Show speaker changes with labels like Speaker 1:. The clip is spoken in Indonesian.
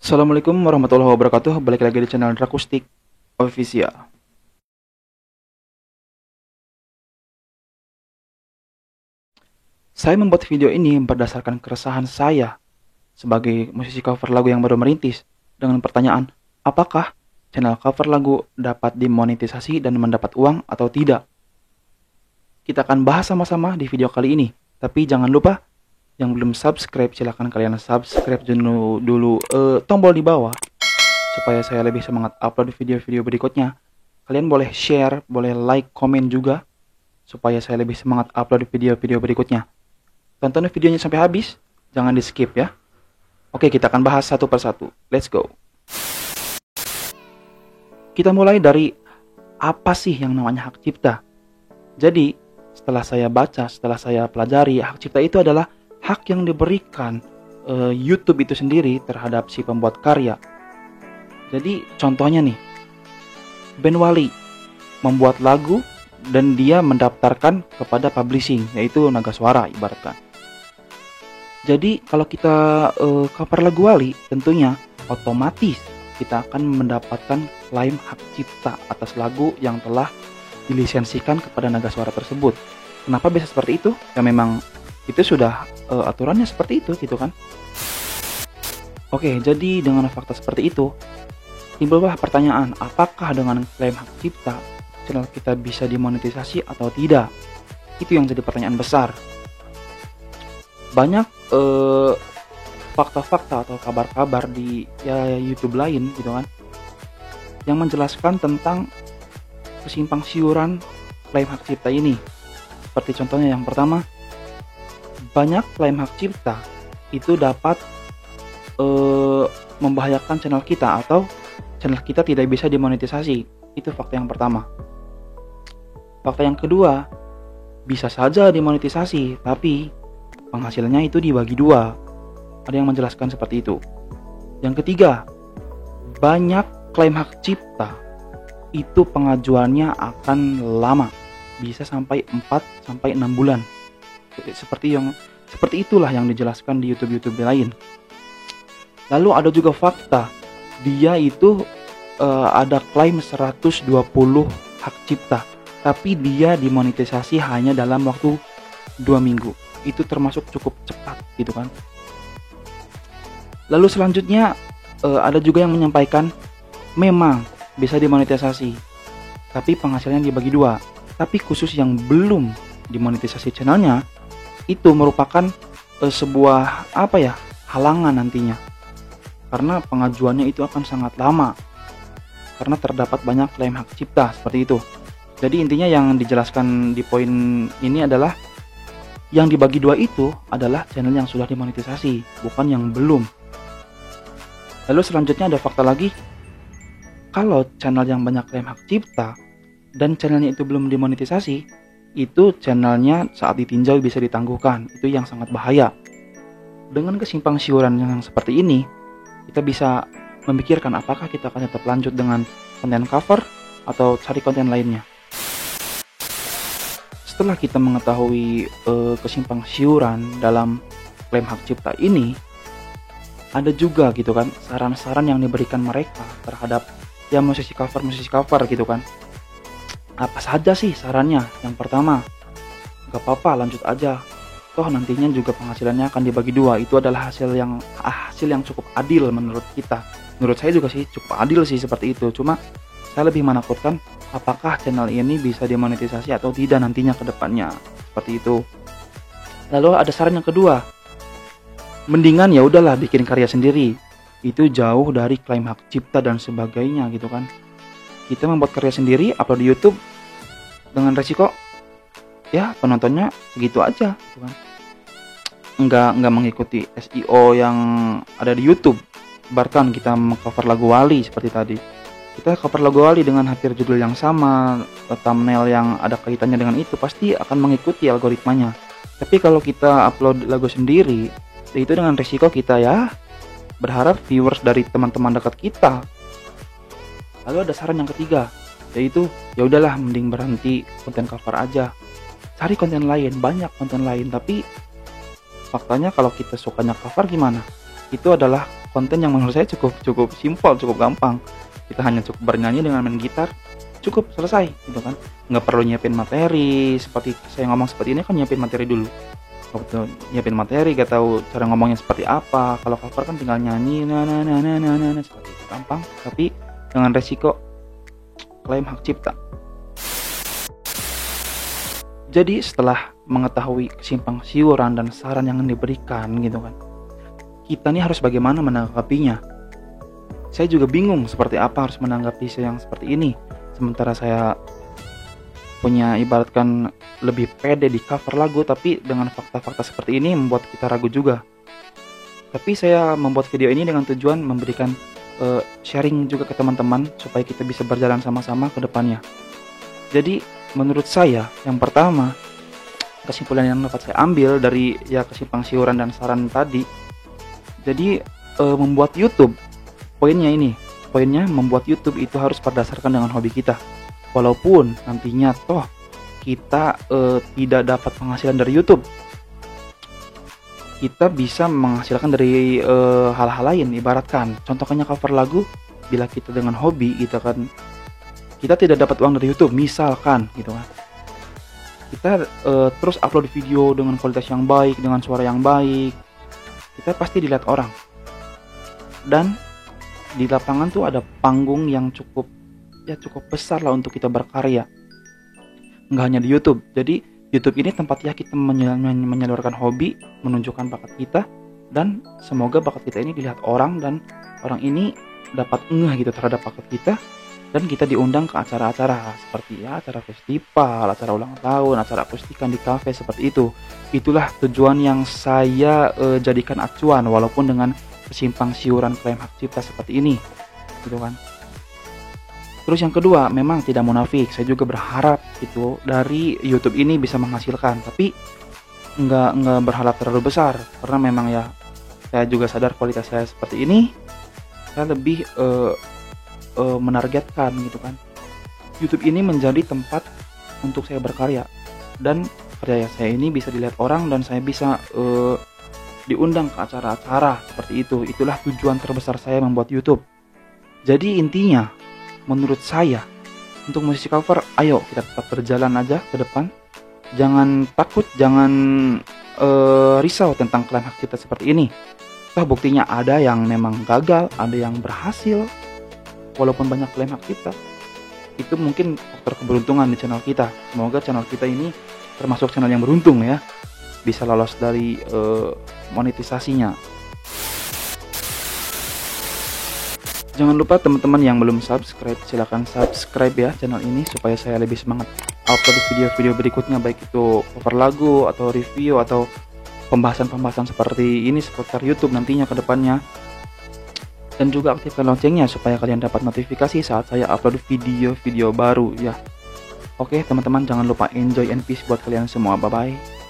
Speaker 1: Assalamualaikum warahmatullahi wabarakatuh. Balik lagi di channel Drakustik Official. Saya membuat video ini berdasarkan keresahan saya sebagai musisi cover lagu yang baru merintis dengan pertanyaan, apakah channel cover lagu dapat dimonetisasi dan mendapat uang atau tidak? Kita akan bahas sama-sama di video kali ini. Tapi jangan lupa, yang belum subscribe silahkan kalian subscribe dulu tombol di bawah supaya saya lebih semangat upload video-video berikutnya. Kalian boleh share, boleh like, komen juga supaya saya lebih semangat upload video-video berikutnya. Tonton videonya sampai habis, jangan di skip ya. Oke, kita akan bahas satu persatu. Let's go. Kita mulai dari apa sih yang namanya hak cipta. Jadi, setelah saya baca, setelah saya pelajari, hak cipta itu adalah hak yang diberikan YouTube itu sendiri terhadap si pembuat karya. Jadi contohnya nih, Ben Wali membuat lagu dan dia mendaftarkan kepada publishing, yaitu Nagaswara ibaratkan. Jadi kalau kita cover lagu Wali, tentunya otomatis kita akan mendapatkan klaim hak cipta atas lagu yang telah dilisensikan kepada Nagaswara tersebut. Kenapa bisa seperti itu? Ya memang itu sudah aturannya seperti itu gitu kan. Oke, jadi dengan fakta seperti itu, timbullah pertanyaan, apakah dengan klaim hak cipta channel kita bisa dimonetisasi atau tidak? Itu yang jadi pertanyaan besar. Banyak fakta-fakta atau kabar-kabar di YouTube lain gitu kan, yang menjelaskan tentang kesimpang siuran klaim hak cipta ini. Seperti contohnya yang pertama, banyak klaim hak cipta itu dapat membahayakan channel kita atau channel kita tidak bisa dimonetisasi. Itu fakta yang pertama. Fakta yang kedua, bisa saja dimonetisasi, tapi penghasilannya itu dibagi dua. Ada yang menjelaskan seperti itu. Yang ketiga, banyak klaim hak cipta itu pengajuannya akan lama, bisa sampai 4-6 bulan. Seperti itulah yang dijelaskan di YouTube lain. Lalu ada juga fakta, dia itu ada klaim 120 hak cipta, tapi dia dimonetisasi hanya dalam waktu 2 minggu. Itu termasuk cukup cepat gitu kan. Lalu selanjutnya ada juga yang menyampaikan memang bisa dimonetisasi, tapi penghasilannya dibagi dua. Tapi khusus yang belum dimonetisasi channelnya, itu merupakan sebuah halangan nantinya, karena pengajuannya itu akan sangat lama karena terdapat banyak klaim hak cipta seperti itu. Jadi intinya yang dijelaskan di poin ini adalah yang dibagi dua itu adalah channel yang sudah dimonetisasi, bukan yang belum. Lalu selanjutnya ada fakta lagi, kalau channel yang banyak klaim hak cipta dan channelnya itu belum dimonetisasi, itu channelnya saat ditinjau bisa ditangguhkan. Itu yang sangat bahaya. Dengan kesimpang siuran yang seperti ini, kita bisa memikirkan apakah kita akan tetap lanjut dengan konten cover atau cari konten lainnya. Setelah kita mengetahui kesimpang siuran dalam klaim hak cipta ini, ada juga gitu kan saran-saran yang diberikan mereka terhadap musisi cover gitu kan. Apa saja sih sarannya? Yang pertama, gak apa-apa lanjut aja, toh nantinya juga penghasilannya akan dibagi dua. Itu adalah hasil yang cukup adil menurut kita. Menurut saya juga sih cukup adil sih seperti itu. Cuma saya lebih menakutkan apakah channel ini bisa dimonetisasi atau tidak nantinya ke depannya. Seperti itu. Lalu ada saran yang kedua, mendingan ya udahlah bikin karya sendiri. Itu jauh dari klaim hak cipta dan sebagainya gitu kan. Kita membuat karya sendiri, upload di YouTube dengan resiko ya penontonnya segitu aja gitu kan. Enggak mengikuti SEO yang ada di YouTube. Bahkan kita mengcover lagu Wali seperti tadi, kita cover lagu Wali dengan hampir judul yang sama, thumbnail yang ada kaitannya dengan itu, pasti akan mengikuti algoritmanya. Tapi kalau kita upload lagu sendiri, itu dengan resiko kita ya berharap viewers dari teman-teman dekat kita. Lalu ada saran yang ketiga, yaitu ya udahlah mending berhenti konten cover aja, cari konten lain, banyak konten lain. Tapi faktanya kalau kita sukanya cover gimana? Itu adalah konten yang menurut saya cukup simpel, cukup gampang. Kita hanya cukup bernyanyi dengan main gitar, cukup selesai gitu kan. Nggak perlu nyiapin materi seperti saya ngomong seperti ini kan, nyiapin materi dulu. Waktu nyiapin materi, gak tahu cara ngomongnya seperti apa. Kalau cover kan tinggal nyanyi seperti itu, gampang, tapi dengan resiko klaim hak cipta. Jadi setelah mengetahui kesimpang siuran dan saran yang diberikan gitu kan, kita nih harus bagaimana menanggapinya. Saya juga bingung seperti apa harus menanggapi yang seperti ini. Sementara saya punya ibaratkan lebih pede di cover lagu, tapi dengan fakta-fakta seperti ini membuat kita ragu juga. Tapi saya membuat video ini dengan tujuan memberikan sharing juga ke teman-teman supaya kita bisa berjalan sama-sama ke depannya. Jadi menurut saya yang pertama, kesimpulan yang dapat saya ambil dari kesimpang siuran dan saran tadi, jadi membuat YouTube, poinnya membuat YouTube itu harus berdasarkan dengan hobi kita. Walaupun nantinya toh kita tidak dapat penghasilan dari YouTube, kita bisa menghasilkan dari hal-hal lain. Ibaratkan contohnya cover lagu, bila kita dengan hobi gitu kan, kita tidak dapat uang dari YouTube misalkan gitu kan, kita terus upload video dengan kualitas yang baik, dengan suara yang baik, kita pasti dilihat orang. Dan di lapangan tuh ada panggung yang cukup besar lah untuk kita berkarya. Nggak hanya di YouTube. Jadi YouTube ini tempat kita menyalurkan hobi, menunjukkan bakat kita, dan semoga bakat kita ini dilihat orang, dan orang ini dapat ngeh gitu terhadap bakat kita, dan kita diundang ke acara-acara seperti acara festival, acara ulang tahun, acara akustikan di kafe seperti itu. Itulah tujuan yang saya jadikan acuan, walaupun dengan kesimpang siuran klaim hak cipta seperti ini gitu kan. Terus yang kedua, memang tidak munafik, saya juga berharap itu dari YouTube ini bisa menghasilkan, tapi nggak berharap terlalu besar, karena memang saya juga sadar kualitas saya seperti ini. Saya lebih menargetkan gitu kan, YouTube ini menjadi tempat untuk saya berkarya, dan karya saya ini bisa dilihat orang, dan saya bisa diundang ke acara-acara seperti itu. Itulah tujuan terbesar saya membuat YouTube. Jadi intinya, menurut saya, untuk musisi cover, ayo kita tetap berjalan aja ke depan. Jangan takut, jangan risau tentang klaim hak cipta seperti ini. Toh buktinya ada yang memang gagal, ada yang berhasil. Walaupun banyak klaim hak cipta, itu mungkin faktor keberuntungan di channel kita. Semoga channel kita ini termasuk channel yang beruntung ya, bisa lolos dari monetisasinya. Jangan lupa teman-teman yang belum subscribe, silahkan subscribe ya channel ini supaya saya lebih semangat upload video-video berikutnya, baik itu cover lagu atau review atau pembahasan-pembahasan seperti ini seputar YouTube nantinya ke depannya. Dan juga aktifkan loncengnya supaya kalian dapat notifikasi saat saya upload video-video baru ya. Oke teman-teman, jangan lupa enjoy and peace buat kalian semua. Bye bye.